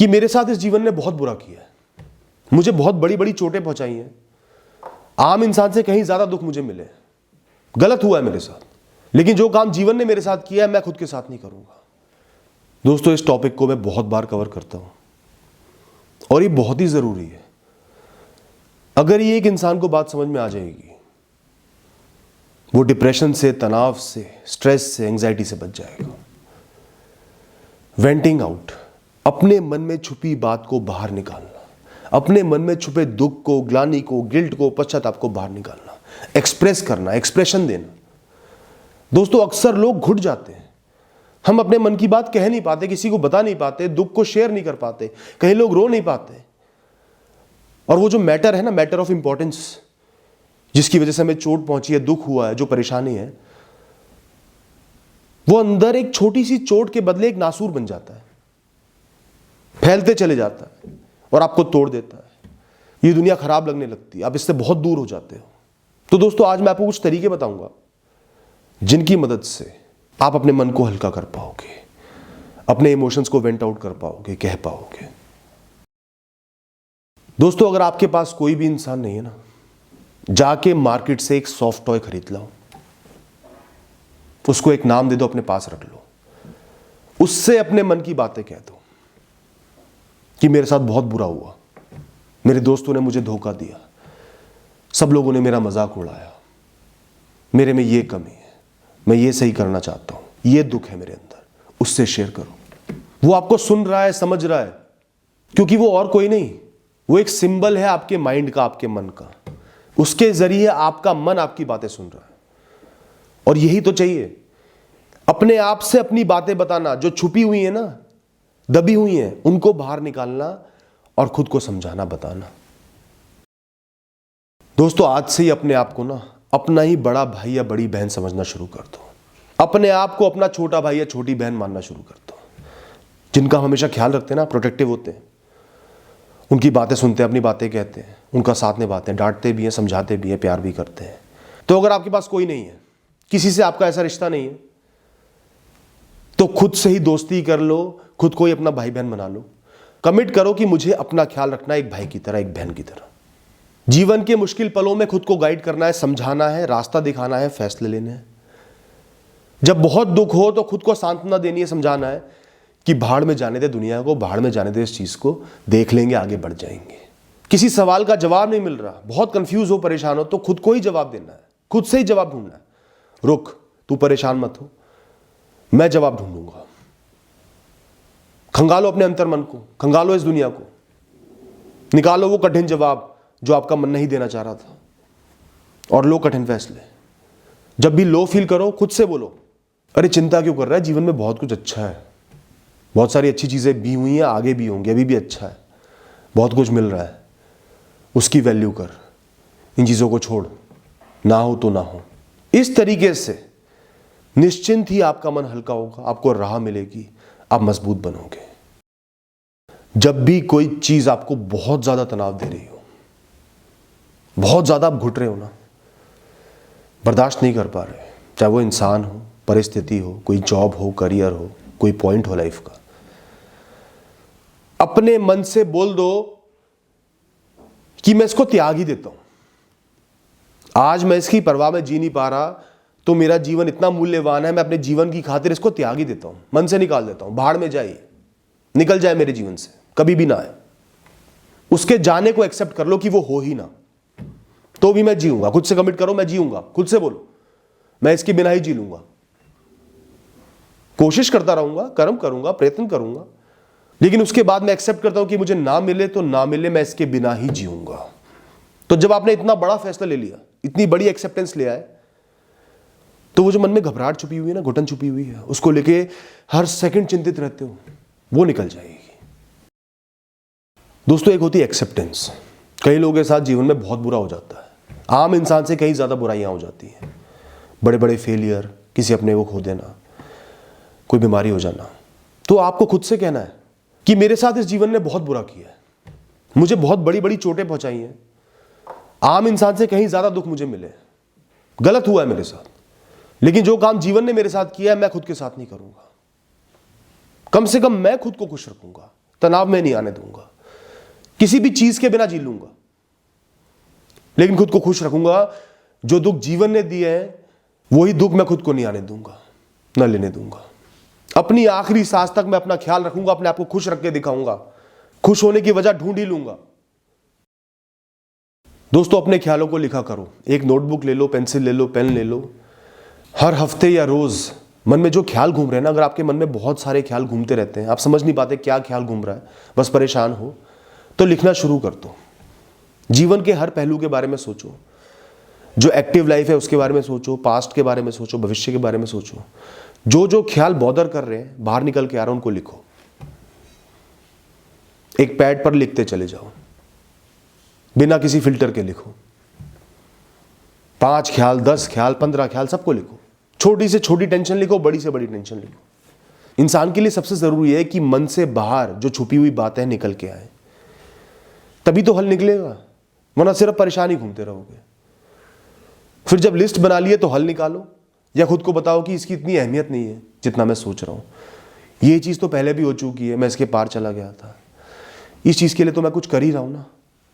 कि मेरे साथ इस जीवन ने बहुत बुरा किया है, मुझे बहुत बड़ी बड़ी चोटें पहुंचाई हैं, आम इंसान से कहीं ज्यादा दुख मुझे मिले, गलत हुआ है मेरे साथ, लेकिन जो काम जीवन ने मेरे साथ किया है मैं खुद के साथ नहीं करूंगा। दोस्तों, इस टॉपिक को मैं बहुत बार कवर करता हूं और ये बहुत ही जरूरी है। अगर ये एक इंसान को बात समझ में आ जाएगी, वो डिप्रेशन से, तनाव से, स्ट्रेस से, एंजाइटी से बच जाएगा। वेंटिंग आउट, अपने मन में छुपी बात को बाहर निकालना, अपने मन में छुपे दुख को, ग्लानि को, गिल्ट को, पश्चाताप को बाहर निकालना, एक्सप्रेस करना, एक्सप्रेशन देना। दोस्तों, अक्सर लोग घुट जाते हैं। हम अपने मन की बात कह नहीं पाते, किसी को बता नहीं पाते, दुख को शेयर नहीं कर पाते, कहीं लोग रो नहीं पाते। और वो जो मैटर है ना, मैटर ऑफ इंपॉर्टेंस, जिसकी वजह से हमें चोट पहुंची है, दुख हुआ है, जो परेशानी है, वो अंदर एक छोटी सी चोट के बदले एक नासूर बन जाता है, फैलते चले जाता है और आपको तोड़ देता है। ये दुनिया खराब लगने लगती है, आप इससे बहुत दूर हो जाते हो। तो दोस्तों, आज मैं आपको कुछ तरीके बताऊंगा जिनकी मदद से आप अपने मन को हल्का कर पाओगे, अपने इमोशंस को वेंट आउट कर पाओगे, कह पाओगे। दोस्तों, अगर आपके पास कोई भी इंसान नहीं है ना, जाके मार्केट से एक सॉफ्ट टॉय खरीद लाओ, उसको एक नाम दे दो, अपने पास रख लो, उससे अपने मन की बातें कह दो कि मेरे साथ बहुत बुरा हुआ, मेरे दोस्तों ने मुझे धोखा दिया, सब लोगों ने मेरा मजाक उड़ाया, मेरे में ये कमी है, मैं ये सही करना चाहता हूं, ये दुख है मेरे अंदर, उससे शेयर करो। वो आपको सुन रहा है, समझ रहा है, क्योंकि वो और कोई नहीं, वो एक सिंबल है आपके माइंड का, आपके मन का। उसके जरिए आपका मन आपकी बातें सुन रहा है। और यही तो चाहिए, अपने आप से अपनी बातें बताना, जो छुपी हुई है ना, दबी हुई हैं, उनको बाहर निकालना और खुद को समझाना, बताना। दोस्तों, आज से ही अपने आप को ना अपना ही बड़ा भाई या बड़ी बहन समझना शुरू कर दो। अपने आप को अपना छोटा भाई या छोटी बहन मानना शुरू कर दो, जिनका हमेशा ख्याल रखते हैं ना, प्रोटेक्टिव होते हैं, उनकी बातें सुनते हैं, अपनी बातें कहते हैं, उनका साथ निभाते हैं, डांटते भी हैं, समझाते भी हैं, प्यार भी करते हैं। तो अगर आपके पास कोई नहीं है, किसी से आपका ऐसा रिश्ता नहीं है, तो खुद से ही दोस्ती कर लो, खुद को ही अपना भाई बहन बना लो। कमिट करो कि मुझे अपना ख्याल रखना है, एक भाई की तरह, एक बहन की तरह। जीवन के मुश्किल पलों में खुद को गाइड करना है, समझाना है, रास्ता दिखाना है, फैसले लेने हैं। जब बहुत दुख हो तो खुद को सांत्वना देनी है, समझाना है कि भाड़ में जाने दे दुनिया को, भाड़ में जाने दे इस चीज को, देख लेंगे, आगे बढ़ जाएंगे। किसी सवाल का जवाब नहीं मिल रहा, बहुत कंफ्यूज हो, परेशान हो, तो खुद को ही जवाब देना है, खुद से ही जवाब ढूंढना है। रुक, तू परेशान मत हो, मैं जवाब ढूंढूंगा। खंगालो अपने अंतर मन को, खंगालो इस दुनिया को, निकालो वो कठिन जवाब जो आपका मन नहीं देना चाह रहा था, और लो कठिन फैसले। जब भी लो फील करो, खुद से बोलो, अरे चिंता क्यों कर रहा है, जीवन में बहुत कुछ अच्छा है, बहुत सारी अच्छी चीजें भी हुई हैं, आगे भी होंगी, अभी भी अच्छा है, बहुत कुछ मिल रहा है, उसकी वैल्यू कर, इन चीजों को छोड़, ना हो तो ना हो। इस तरीके से निश्चिंत ही आपका मन हल्का होगा, आपको राह मिलेगी, आप मजबूत बनोगे। जब भी कोई चीज आपको बहुत ज्यादा तनाव दे रही हो, बहुत ज्यादा आप घुट रहे हो ना, बर्दाश्त नहीं कर पा रहे, चाहे वो इंसान हो, परिस्थिति हो, कोई जॉब हो, करियर हो, कोई पॉइंट हो लाइफ का, अपने मन से बोल दो कि मैं इसको त्याग ही देता हूं, आज मैं इसकी परवाह में जी नहीं पा रहा, तो मेरा जीवन इतना मूल्यवान है, मैं अपने जीवन की खातिर इसको त्याग ही देता हूं, मन से निकाल देता हूं, भाड़ में जाए, निकल जाए मेरे जीवन से, कभी भी ना आए। उसके जाने को एक्सेप्ट कर लो कि वो हो ही ना, तो भी मैं जीऊंगा। खुद से कमिट करो, मैं जीऊंगा, खुद से बोलो, मैं इसके बिना ही जी लूंगा, कोशिश करता रहूंगा, कर्म करूंगा, प्रयत्न करूंगा, लेकिन उसके बाद मैं एक्सेप्ट करता हूं कि मुझे ना मिले तो ना मिले, मैं इसके बिना ही जीऊंगा। तो जब आपने इतना बड़ा फैसला ले लिया, इतनी बड़ी एक्सेप्टेंस ले आए, तो वो जो मन में घबराहट छुपी हुई है ना, घुटन छुपी हुई है, उसको लेके हर सेकंड चिंतित रहते हो, वो निकल जाएगी। दोस्तों, एक होती है एक्सेप्टेंस। कई लोगों के साथ जीवन में बहुत बुरा हो जाता है, आम इंसान से कहीं ज्यादा बुराइयां हो जाती हैं, बड़े बड़े फेलियर, किसी अपने को खो देना, कोई बीमारी हो जाना। तो आपको खुद से कहना है कि मेरे साथ इस जीवन ने बहुत बुरा किया है, मुझे बहुत बड़ी बड़ी चोटें पहुंचाई हैं, आम इंसान से कहीं ज्यादा दुख मुझे मिले, गलत हुआ है मेरे साथ, लेकिन जो काम जीवन ने मेरे साथ किया है मैं खुद के साथ नहीं करूंगा। कम से कम मैं खुद को खुश रखूंगा, तनाव मैं नहीं आने दूंगा, किसी भी चीज के बिना जी लूंगा, लेकिन खुद को खुश रखूंगा। जो दुख जीवन ने दिए हैं वही दुख मैं खुद को नहीं आने दूंगा, ना लेने दूंगा। अपनी आखिरी सांस तक मैं अपना ख्याल रखूंगा, अपने आप को खुश रख के दिखाऊंगा, खुश होने की वजह ढूंढ ही लूंगा। दोस्तों, अपने ख्यालों को लिखा करो। एक नोटबुक ले लो, पेंसिल ले लो, पेन ले लो। हर हफ्ते या रोज मन में जो ख्याल घूम रहे हैं ना, अगर आपके मन में बहुत सारे ख्याल घूमते रहते हैं, आप समझ नहीं पाते क्या ख्याल घूम रहा है, बस परेशान हो, तो लिखना शुरू कर दो। जीवन के हर पहलू के बारे में सोचो। जो एक्टिव लाइफ है उसके बारे में सोचो, पास्ट के बारे में सोचो, भविष्य के बारे में सोचो। जो जो ख्याल बॉदर कर रहे हैं, बाहर निकल के आ रहे हैं, उनको लिखो। एक पैड पर लिखते चले जाओ, बिना किसी फिल्टर के लिखो। 5 ख्याल, 10 ख्याल, 15 ख्याल, सबको लिखो। छोटी से छोटी टेंशन लिखो, बड़ी से बड़ी टेंशन लिखो। इंसान के लिए सबसे जरूरी है कि मन से बाहर जो छुपी हुई बातें निकल के आए, तभी तो हल निकलेगा, वरना सिर्फ परेशानी घूमते रहोगे। फिर जब लिस्ट बना लिए तो हल निकालो, या खुद को बताओ कि इसकी इतनी अहमियत नहीं है जितना मैं सोच रहा हूं। ये चीज तो पहले भी हो चुकी है, मैं इसके पार चला गया था। इस चीज के लिए तो मैं कुछ कर ही रहा हूं ना,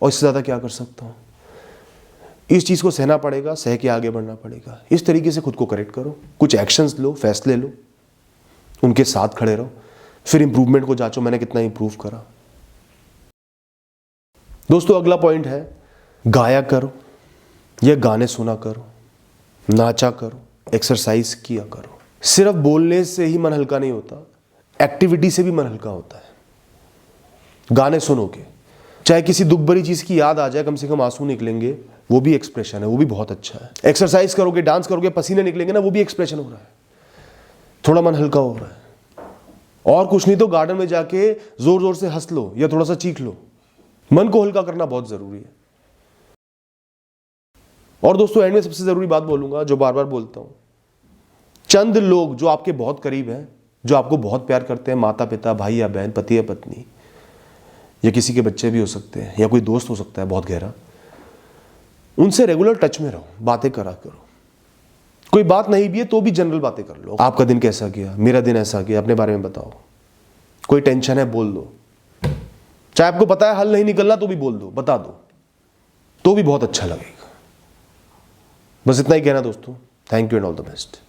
और इससे ज्यादा क्या कर सकता हूं। इस चीज को सहना पड़ेगा, सह के आगे बढ़ना पड़ेगा। इस तरीके से खुद को करेक्ट करो, कुछ एक्शंस लो, फैसले लो, उनके साथ खड़े रहो, फिर इंप्रूवमेंट को जांचो, मैंने कितना इंप्रूव करा। दोस्तों, अगला पॉइंट है, गाया करो या गाने सुना करो, नाचा करो, एक्सरसाइज किया करो। सिर्फ बोलने से ही मन हल्का नहीं होता, एक्टिविटी से भी मन हल्का होता है। गाने सुनोगे, चाहे किसी दुख भरी चीज की याद आ जाए, कम से कम आंसू निकलेंगे, वो भी एक्सप्रेशन है, वो भी बहुत अच्छा है। एक्सरसाइज करोगे, डांस करोगे, पसीने निकलेंगे ना, वो भी एक्सप्रेशन हो रहा है, थोड़ा मन हल्का हो रहा है। और कुछ नहीं तो गार्डन में जाके जोर जोर से हंस लो या थोड़ा सा चीख लो। मन को हल्का करना बहुत जरूरी है। और दोस्तों, एंड में सबसे जरूरी बात बोलूंगा, जो बार बार बोलता हूं। चंद लोग जो आपके बहुत करीब हैं, जो आपको बहुत प्यार करते हैं, माता पिता, भाई या बहन, पति या पत्नी, या किसी के बच्चे भी हो सकते हैं, या कोई दोस्त हो सकता है बहुत गहरा, उनसे रेगुलर टच में रहो, बातें करा करो। कोई बात नहीं भी है तो भी जनरल बातें कर लो। आपका दिन कैसा गया, मेरा दिन ऐसा गया, अपने बारे में बताओ। कोई टेंशन है, बोल दो। चाहे आपको पता है हल नहीं निकलना, तो भी बोल दो, बता दो, तो भी बहुत अच्छा लगेगा। बस इतना ही कहना दोस्तों। Thank you and all the best.